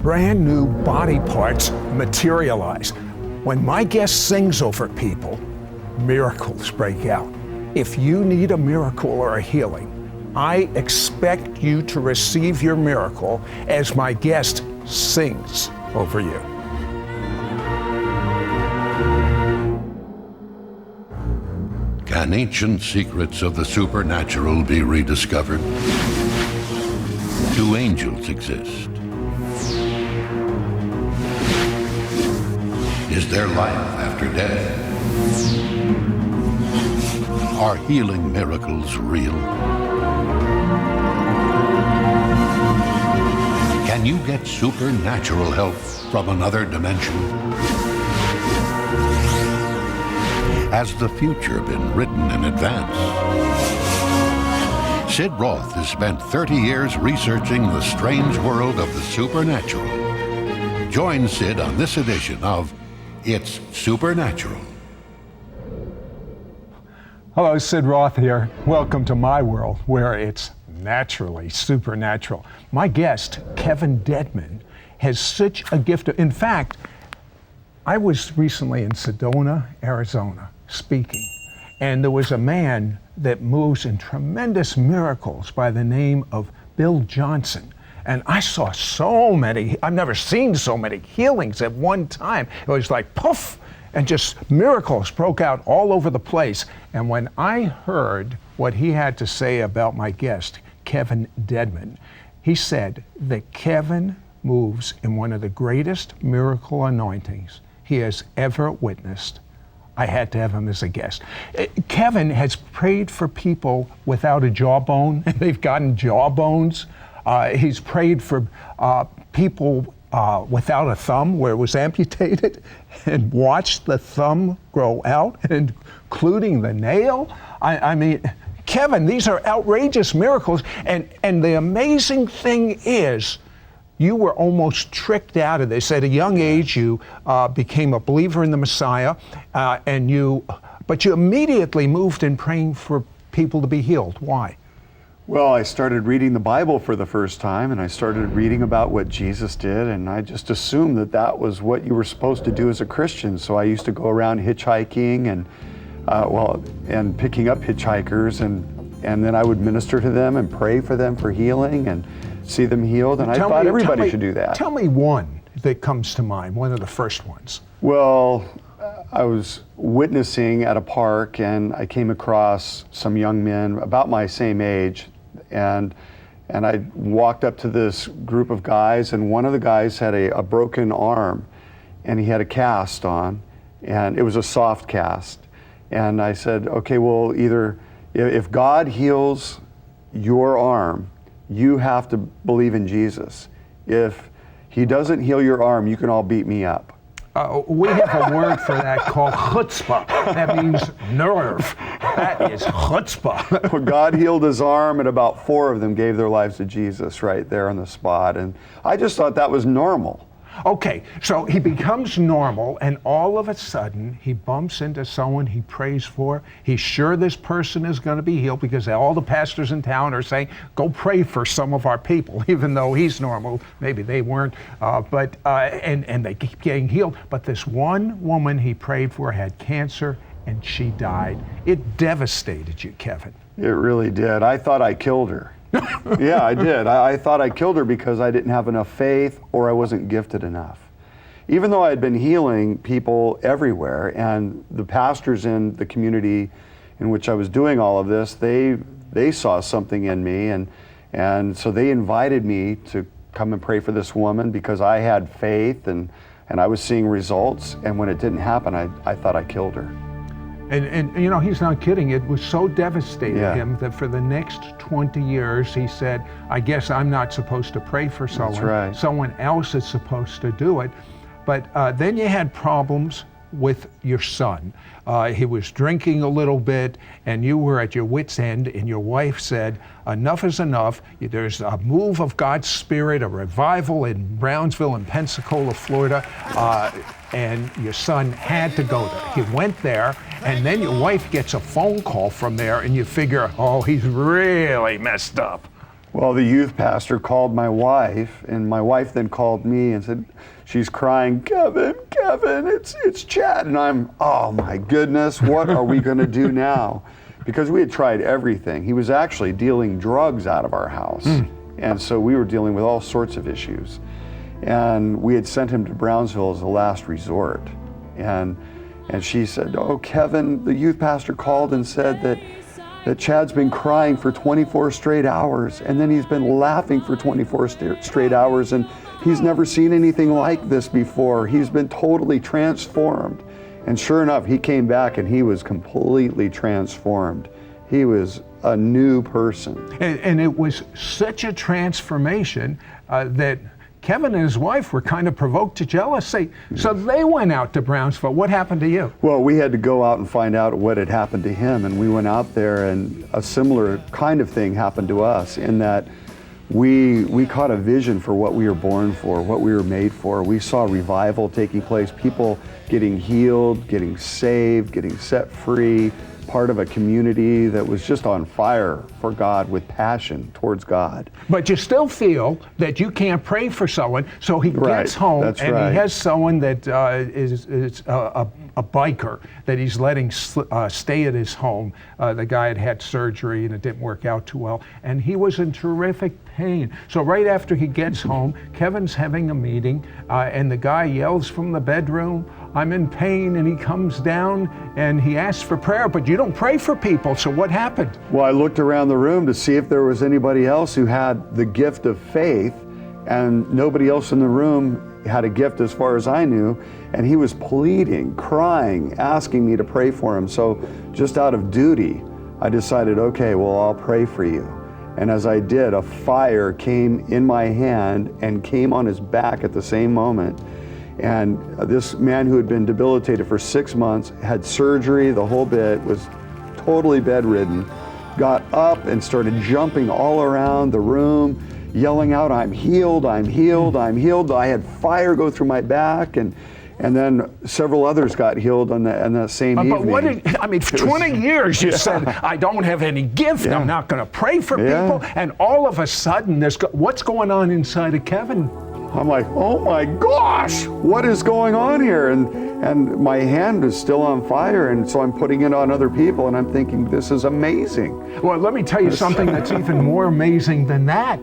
brand new body parts materialize. When my guest sings over people, miracles break out. If you need a miracle or a healing, I expect you to receive your miracle as my guest sings over you. Can ancient secrets of the supernatural be rediscovered? Do angels exist? Is there life after death? Are healing miracles real? Can you get supernatural help from another dimension? Has the future been written in advance? Sid Roth has spent 30 years researching the strange world of the supernatural. Join Sid on this edition of It's Supernatural. Hello, Sid Roth here. Welcome to my world where it's naturally supernatural. My guest, Kevin Dedmon, has such a gift. In fact, I was recently in Sedona, Arizona, speaking, and there was a man that moves in tremendous miracles by the name of Bill Johnson. And I saw so many, I've never seen so many healings at one time. It was like poof, and just miracles broke out all over the place. And when I heard what he had to say about my guest, Kevin Dedmon, he said that Kevin moves in one of the greatest miracle anointings he has ever witnessed. I had to have him as a guest. Kevin has prayed for people without a jawbone, and they've gotten jawbones. He's prayed for people without a thumb where it was amputated and watched the thumb grow out, including the nail. I mean, Kevin, these are outrageous miracles. And the amazing thing is, you were almost tricked out of this. At a young age, you became a believer in the Messiah, but you immediately moved in praying for people to be healed. Why? Well, I started reading the Bible for the first time, and I started reading about what Jesus did, and I just assumed that that was what you were supposed to do as a Christian. So I used to go around hitchhiking and picking up hitchhikers, and then I would minister to them and pray for them for healing and see them healed, and I thought everybody should do that. Tell me one that comes to mind, one of the first ones. Well, I was witnessing at a park, and I came across some young men about my same age, and I walked up to this group of guys, and one of the guys had a broken arm, and he had a cast on, and it was a soft cast. And I said, okay, well, either if God heals your arm, you have to believe in Jesus. If he doesn't heal your arm, you can all beat me up. We have a word for that called chutzpah. That means nerve. That is chutzpah. Well, God healed his arm, and about 4 of them gave their lives to Jesus right there on the spot. And I just thought that was normal. Okay, so he becomes normal, and all of a sudden he bumps into someone he prays for. He's sure this person is going to be healed because all the pastors in town are saying, go pray for some of our people, even though he's normal. Maybe they weren't, and they keep getting healed. But this one woman he prayed for had cancer, and she died. It devastated you, Kevin. It really did. I thought I killed her. Yeah, I did. I thought I killed her because I didn't have enough faith, or I wasn't gifted enough. Even though I had been healing people everywhere, and the pastors in the community in which I was doing all of this, they saw something in me, and so they invited me to come and pray for this woman because I had faith and I was seeing results. And when it didn't happen, I thought I killed her. And you know, he's not kidding. It was so devastating him that for the next 20 years, he said, I guess I'm not supposed to pray for someone. That's right. Someone else is supposed to do it. But then you had problems with your son. He was drinking a little bit, and you were at your wit's end, and your wife said, enough is enough. There's a move of God's Spirit, a revival in Brownsville and Pensacola, Florida, and your son had to go there. He went there, and then your wife gets a phone call from there, and you figure, oh, he's really messed up. Well, the youth pastor called my wife, and my wife then called me and said, she's crying, Kevin, it's Chad. And I'm, oh my goodness, what are we going to do now? Because we had tried everything. He was actually dealing drugs out of our house. And so we were dealing with all sorts of issues. And we had sent him to Brownsville as a last resort. And she said, oh, Kevin, the youth pastor called and said that Chad's been crying for 24 straight hours, and then he's been laughing for 24 straight hours, and he's never seen anything like this before. He's been totally transformed. And sure enough, he came back and he was completely transformed. He was a new person. And it was such a transformation that Kevin and his wife were kind of provoked to jealousy. So they went out to Brownsville. What happened to you? Well, we had to go out and find out what had happened to him, and we went out there, and a similar kind of thing happened to us in that we caught a vision for what we were born for, what we were made for. We saw revival taking place, people getting healed, getting saved, getting set free, part of a community that was just on fire for God with passion towards God. But you still feel that you can't pray for someone, so he gets home and he has someone that is a biker that he's letting stay at his home. The guy had had surgery and it didn't work out too well, and he was in terrific pain. So right after he gets home, Kevin's having a meeting, and the guy yells from the bedroom, I'm in pain, and he comes down and he asks for prayer, but you don't pray for people, so what happened? Well, I looked around the room to see if there was anybody else who had the gift of faith, and nobody else in the room had a gift as far as I knew, and he was pleading, crying, asking me to pray for him. So just out of duty, I decided, okay, well, I'll pray for you. And as I did, a fire came in my hand and came on his back at the same moment. And this man who had been debilitated for 6 months, had surgery, the whole bit, was totally bedridden, got up and started jumping all around the room, yelling out, I'm healed, I'm healed, I'm healed. I had fire go through my back, and then several others got healed on that same evening. But what did, I mean, for 20 years you said, I don't have any gift, I'm not going to pray for people, and all of a sudden, what's going on inside of Kevin? I'm like, oh my gosh, what is going on here? And my hand is still on fire, and so I'm putting it on other people, and I'm thinking, this is amazing. Well, let me tell you something that's even more amazing than that.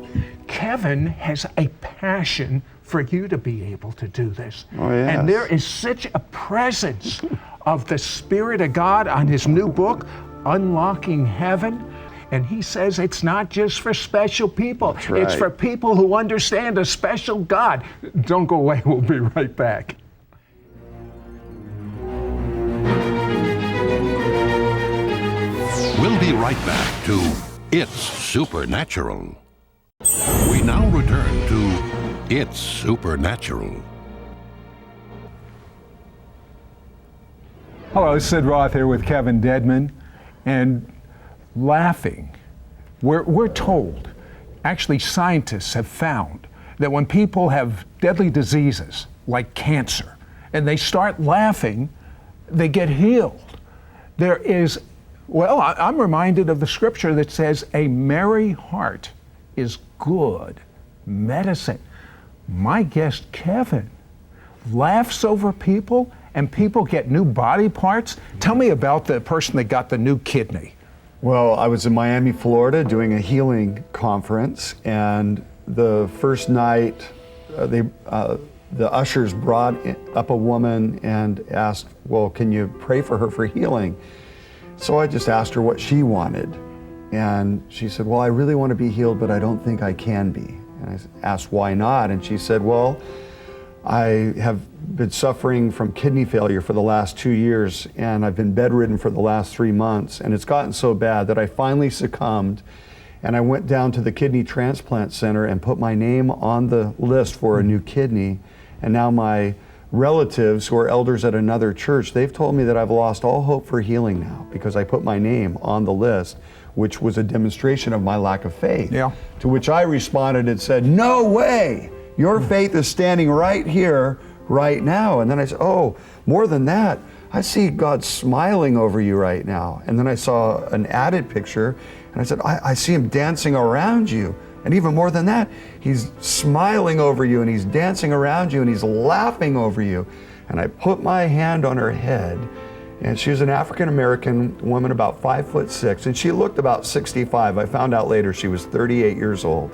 Kevin has a passion for you to be able to do this. Oh, yes. And there is such a presence of the Spirit of God on his new book, Unlocking Heaven. And he says it's not just for special people. That's right. It's for people who understand a special God. Don't go away, we'll be right back. We'll be right back to It's Supernatural. We now return to It's Supernatural. Hello, Sid Roth here with Kevin Dedmon. And laughing. We're told, actually scientists have found that when people have deadly diseases like cancer and they start laughing, they get healed. There is, well, I'm reminded of the scripture that says a merry heart is good medicine. My guest Kevin laughs over people and people get new body parts. Tell me about the person that got the new kidney. Well, I was in Miami, Florida, doing a healing conference, and the first night, the ushers brought up a woman and asked, well, can you pray for her for healing? So I just asked her what she wanted, and she said, well, I really want to be healed, but I don't think I can be. And I asked why not, and she said, well, I have been suffering from kidney failure for the last 2 years, and I've been bedridden for the last 3 months, and it's gotten so bad that I finally succumbed, and I went down to the kidney transplant center and put my name on the list for a new kidney, and now my relatives who are elders at another church, they've told me that I've lost all hope for healing now because I put my name on the list, which was a demonstration of my lack of faith. Yeah. To which I responded and said, no way! Your faith is standing right here, right now. And then I said, oh, more than that, I see God smiling over you right now. And then I saw an added picture, and I said, I see him dancing around you. And even more than that, he's smiling over you and he's dancing around you and he's laughing over you. And I put my hand on her head, and she was an African-American woman about 5'6", and she looked about 65. I found out later she was 38 years old.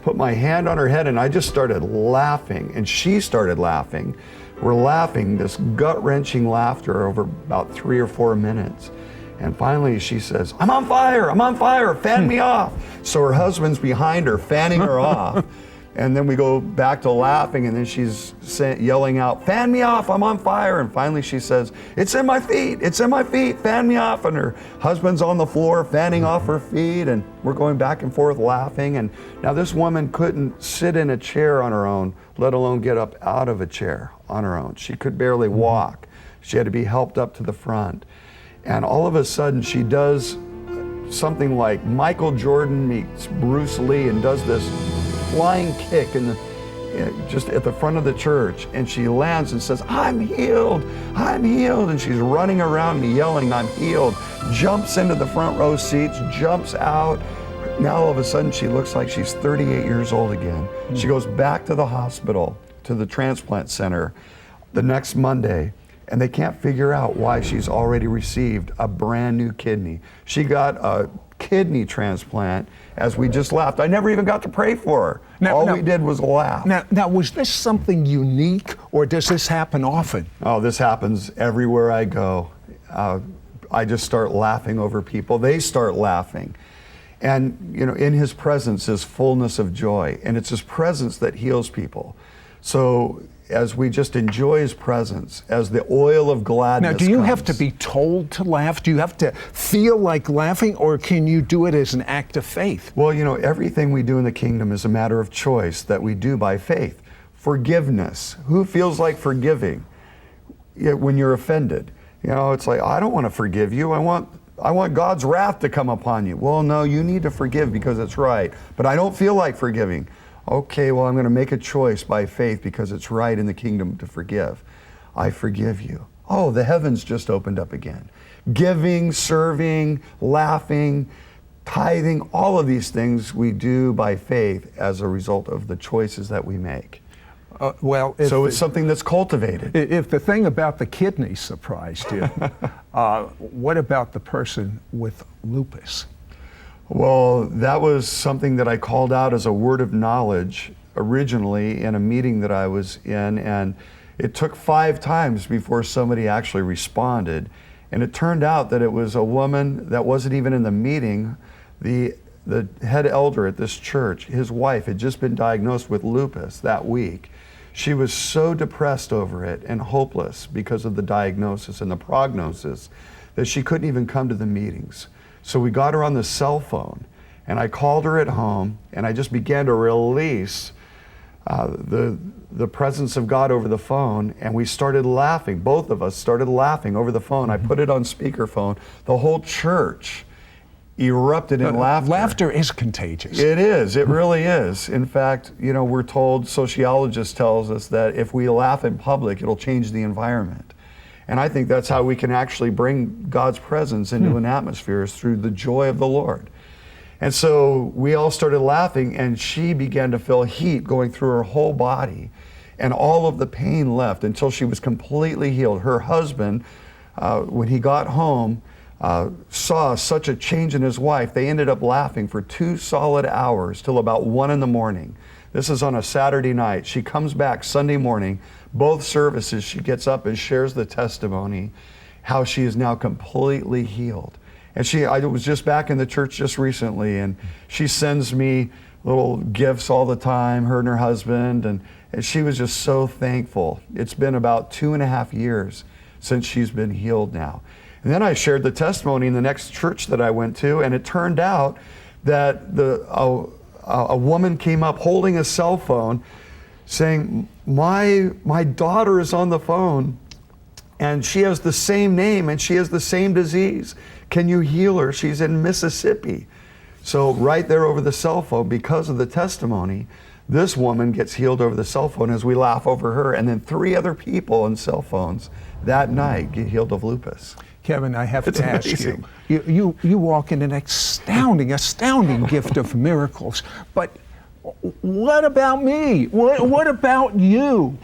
Put my hand on her head and I just started laughing, and she started laughing. We're laughing, this gut-wrenching laughter over about 3 or 4 minutes. And finally she says, I'm on fire, fan me off. So her husband's behind her, fanning her off. And then we go back to laughing, and then she's yelling out, fan me off, I'm on fire. And finally she says, it's in my feet, fan me off. And her husband's on the floor fanning off her feet, and we're going back and forth laughing. And now this woman couldn't sit in a chair on her own, let alone get up out of a chair on her own. She could barely walk. She had to be helped up to the front. And all of a sudden she does something like Michael Jordan meets Bruce Lee and does this flying kick just at the front of the church, and she lands and says, I'm healed, and she's running around me yelling, I'm healed, jumps into the front row seats, jumps out. Now all of a sudden she looks like she's 38 years old again. She goes back to the hospital, to the transplant center the next Monday, and they can't figure out why she's already received a brand new kidney. She got a kidney transplant as we just laughed. I never even got to pray for her. All we did was laugh. Now, was this something unique, or does this happen often? Oh, this happens everywhere I go. I just start laughing over people. They start laughing. And, you know, in his presence is fullness of joy, and it's his presence that heals people. So as we just enjoy his presence, as the oil of gladness Now, do you have to comes. be told to laugh? Do you have to feel like laughing, or can you do it as an act of faith? Well, you know, everything we do in the kingdom is a matter of choice that we do by faith. Forgiveness. Who feels like forgiving when you're offended? You know, it's like, I don't want to forgive you. I want God's wrath to come upon you. Well, no, you need to forgive because it's right. But I don't feel like forgiving. Okay, well, I'm going to make a choice by faith because it's right in the kingdom to forgive. I forgive you. Oh, the heavens just opened up again. Giving, serving, laughing, tithing, all of these things we do by faith as a result of the choices that we make. So it's something that's cultivated. If the thing about the kidney surprised you, what about the person with lupus? Well, that was something that I called out as a word of knowledge originally in a meeting that I was in, and it took 5 times before somebody actually responded. And it turned out that it was a woman that wasn't even in the meeting. The head elder at this church, his wife had just been diagnosed with lupus that week. She was so depressed over it and hopeless because of the diagnosis and the prognosis that she couldn't even come to the meetings. So we got her on the cell phone, and I called her at home, and I just began to release the presence of God over the phone, and we started laughing. Both of us started laughing over the phone. I put it on speakerphone. The whole church erupted in laughter. Laughter is contagious. It is. It really is. In fact, you know, we're told, sociologists tells us that if we laugh in public, it'll change the environment. And I think that's how we can actually bring God's presence into an atmosphere, is through the joy of the Lord. And so we all started laughing, and she began to feel heat going through her whole body, and all of the pain left until she was completely healed. Her husband, when he got home, saw such a change in his wife. They ended up laughing for 2 solid hours till about 1 in the morning. This is on a Saturday night. She comes back Sunday morning. Both services, she gets up and shares the testimony, how she is now completely healed. And I was just back in the church just recently, and she sends me little gifts all the time, her and her husband, and she was just so thankful. It's been about 2.5 years since she's been healed now. And then I shared the testimony in the next church that I went to, and it turned out that a woman came up holding a cell phone saying, my daughter is on the phone, and she has the same name and she has the same disease. Can you heal her? She's in Mississippi. So right there over the cell phone, because of the testimony, this woman gets healed over the cell phone as we laugh over her, and then 3 other people on cell phones that night get healed of lupus. Kevin, I have to ask you, you walk in an astounding gift of miracles, but What about me? What about you?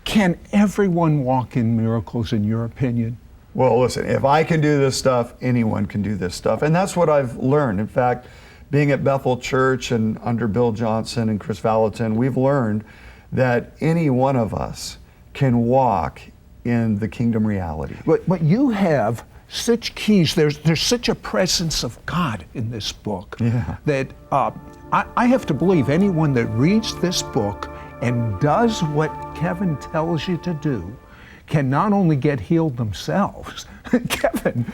Can everyone walk in miracles, in your opinion? Well, listen, if I can do this stuff, anyone can do this stuff. And that's what I've learned. In fact, being at Bethel Church and under Bill Johnson and Chris Valentin, we've learned that any one of us can walk in the kingdom reality. But you have such keys. There's such a presence of God in this book that I have to believe anyone that reads this book and does what Kevin tells you to do can not only get healed themselves. Kevin,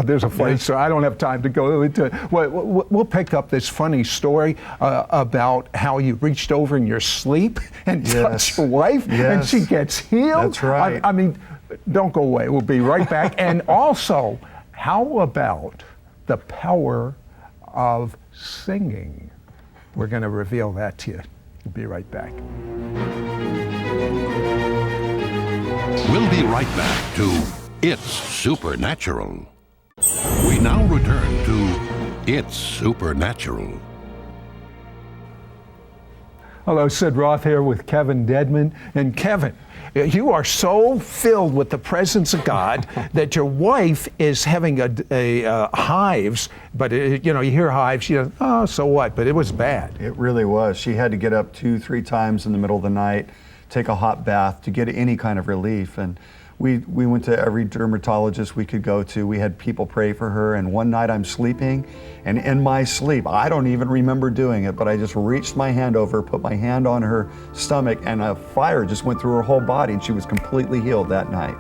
there's a phrase, so I don't have time to go into it. We'll pick up this funny story about how you reached over in your sleep and touched your wife, and she gets healed. That's right. I mean, don't go away. We'll be right back. And also, how about the power of singing? We're going to reveal that to you. We'll be right back. We'll be right back to It's Supernatural. We now return to It's Supernatural. Hello, Sid Roth here with Kevin Dedmon. And Kevin, you are so filled with the presence of God that your wife is having a hives, but you hear hives, oh, so what? But it was bad. It really was. She had to get up 2-3 times in the middle of the night, take a hot bath to get any kind of relief. And we went to every dermatologist we could go to. We had people pray for her. And one night I'm sleeping, and in my sleep, I don't even remember doing it, but I just reached my hand over, put my hand on her stomach, and a fire just went through her whole body, and she was completely healed that night.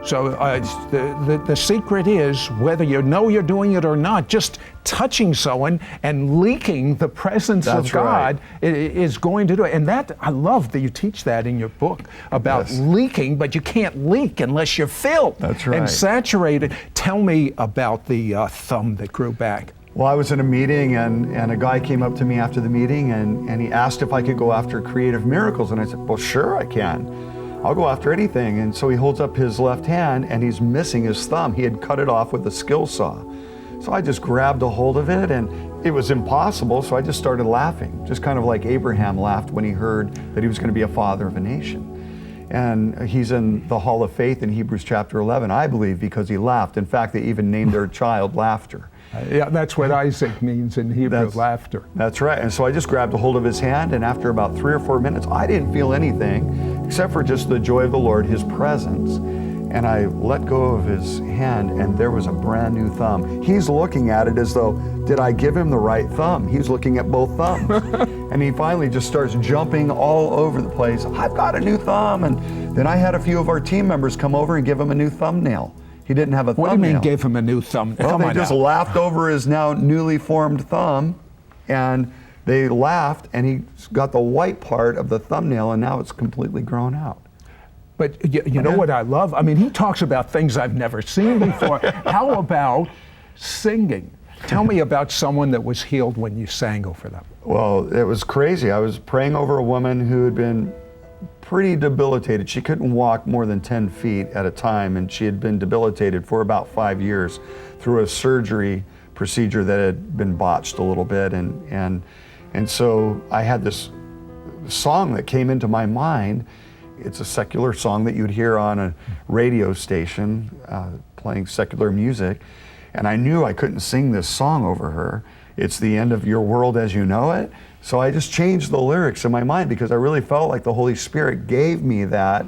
So the secret is, whether you know you're doing it or not, just touching someone and leaking the presence of God is going to do it. And that, I love that you teach that in your book about leaking, but you can't leak unless you're filled and saturated. Tell me about the thumb that grew back. Well, I was in a meeting, and a guy came up to me after the meeting, and he asked if I could go after creative miracles. And I said, well, sure I can. I'll go after anything. And so he holds up his left hand, and he's missing his thumb. He had cut it off with a skill saw. So I just grabbed a hold of it, and it was impossible, so I just started laughing, just kind of like Abraham laughed when he heard that he was going to be a father of a nation. And he's in the Hall of Faith in Hebrews chapter 11, I believe, because he laughed. In fact, they even named their child Laughter. Yeah, that's what Isaac means in Hebrew, laughter. That's right. And so I just grabbed a hold of his hand, and after about 3 or 4 minutes, I didn't feel anything except for just the joy of the Lord, his presence. And I let go of his hand, and there was a brand new thumb. He's looking at it as though, did I give him the right thumb? He's looking at both thumbs. And he finally just starts jumping all over the place. I've got a new thumb. And then I had a few of our team members come over and give him a new thumbnail. He didn't have a thumbnail. What do you mean gave him a new thumb? Well, they just laughed over his now newly formed thumb, and they laughed, and he got the white part of the thumbnail, and now it's completely grown out. But you know what I love? I mean, he talks about things I've never seen before. How about singing? Tell me about someone that was healed when you sang over them. Well, it was crazy. I was praying over a woman who had been pretty debilitated. She couldn't walk more than 10 feet at a time, and she had been debilitated for about 5 years through a surgery procedure that had been botched a little bit. And so I had this song that came into my mind. It's a secular song that you'd hear on a radio station playing secular music. And I knew I couldn't sing this song over her. It's the end of your world as you know it. So I just changed the lyrics in my mind because I really felt like the Holy Spirit gave me that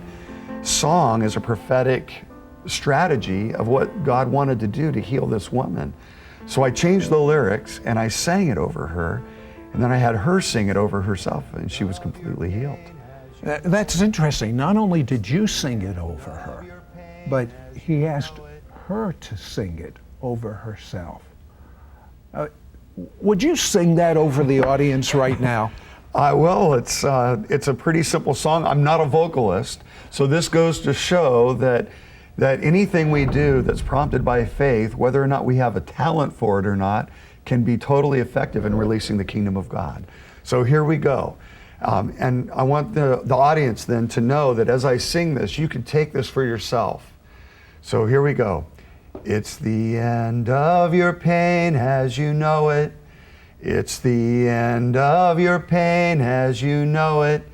song as a prophetic strategy of what God wanted to do to heal this woman. So I changed the lyrics and I sang it over her, and then I had her sing it over herself, and she was completely healed. That's interesting. Not only did you sing it over her, but he asked her to sing it over herself. Would you sing that over the audience right now? Well, it's a pretty simple song. I'm not a vocalist, so this goes to show that anything we do that's prompted by faith, whether or not we have a talent for it or not, can be totally effective in releasing the kingdom of God. So here we go. And I want the audience then to know that as I sing this, you can take this for yourself. So here we go. It's the end of your pain as you know it. It's the end of your pain as you know it.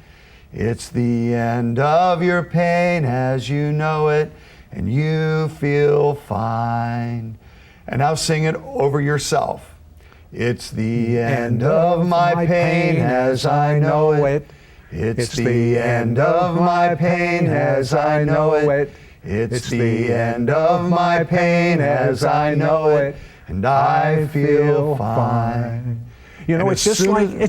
It's the end of your pain as you know it, and you feel fine. And now sing it over yourself. It's the end of my pain as I know it. It's the end of my pain as I know it. It's the end of my pain as I know it, and I feel fine. You know, And it's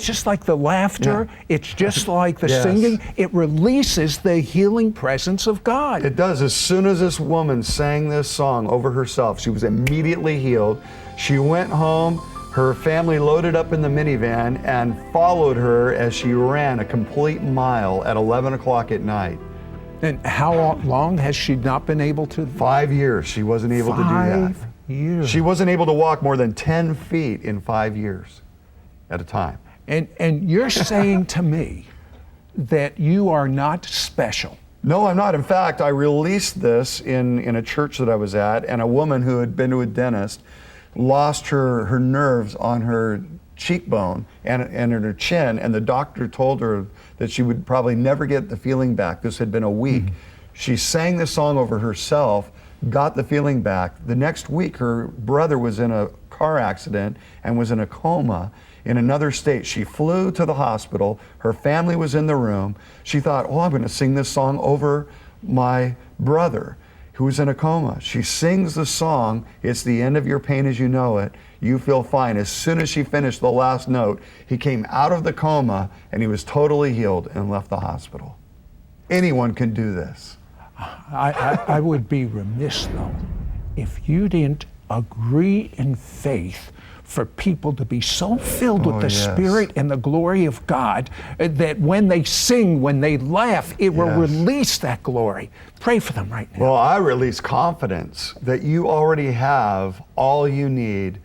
just like the laughter. Yeah. It's just like the Yes. singing. It releases the healing presence of God. It does. As soon as this woman sang this song over herself, she was immediately healed. She went home. Her family loaded up in the minivan and followed her as she ran a complete mile at 11 o'clock at night. And how long has she not been able to? 5 years she wasn't able to do that. 5 years. She wasn't able to walk more than 10 feet in 5 years at a time. And you're saying to me that you are not special. No, I'm not. In fact, I released this in a church that I was at, and a woman who had been to a dentist lost her nerves on her cheekbone and in her chin, and the doctor told her that she would probably never get the feeling back. This had been a week. She sang the song over herself, got the feeling back. The next week, her brother was in a car accident and was in a coma in another state. She flew to the hospital. Her family was in the room. She thought, oh, I'm going to sing this song over my brother who was in a coma. She sings the song, it's the end of your pain as you know it, you feel fine. As soon as she finished the last note, he came out of the coma and he was totally healed and left the hospital. Anyone can do this. I would be remiss, though, if you didn't agree in faith for people to be so filled with the yes. Spirit and the glory of God that when they sing, when they laugh, it will Yes. release that glory. Pray for them right now. Well, I release confidence that you already have all you need,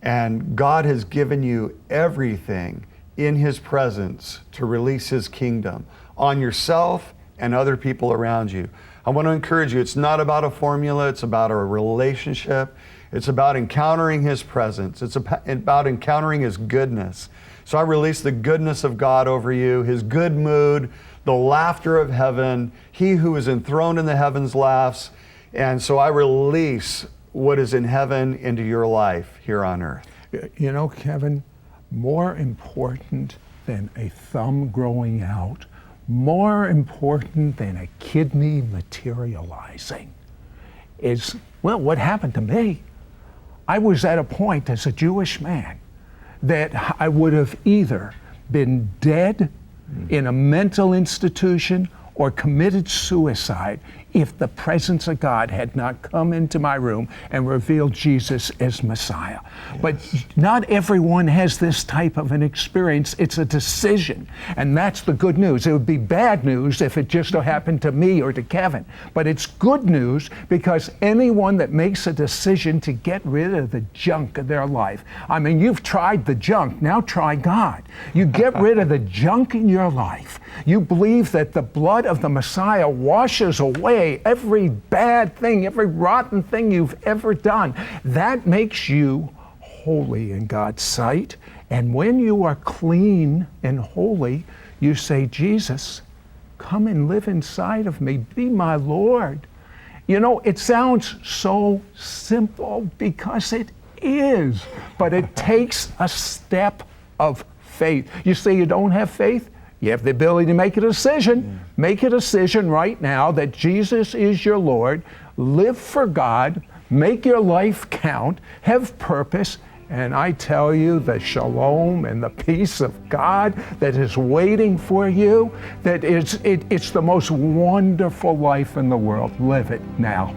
and God has given you everything in His presence to release His kingdom on yourself and other people around you. I want to encourage you, it's not about a formula, it's about a relationship. It's about encountering His presence. It's about encountering His goodness. So I release the goodness of God over you, His good mood, the laughter of heaven. He who is enthroned in the heavens laughs. And so I release what is in heaven into your life here on earth. You know, Kevin, more important than a thumb growing out, more important than a kidney materializing is, well, what happened to me? I was at a point as a Jewish man that I would have either been dead in a mental institution or committed suicide if the presence of God had not come into my room and revealed Jesus as Messiah. Yes. But not everyone has this type of an experience. It's a decision, and that's the good news. It would be bad news if it just happened to me or to Kevin, but it's good news because anyone that makes a decision to get rid of the junk of their life, I mean, you've tried the junk, now try God. You get rid of the junk in your life. You believe that the blood of the Messiah washes away every bad thing, every rotten thing you've ever done. That makes you holy in God's sight. And when you are clean and holy, you say, Jesus, come and live inside of me. Be my Lord. You know, it sounds so simple because it is, but it takes a step of faith. You say you don't have faith? You have the ability to make a decision. Make a decision right now that Jesus is your Lord. Live for God. Make your life count. Have purpose. And I tell you, the shalom and the peace of God that is waiting for you, that it's the most wonderful life in the world. Live it now.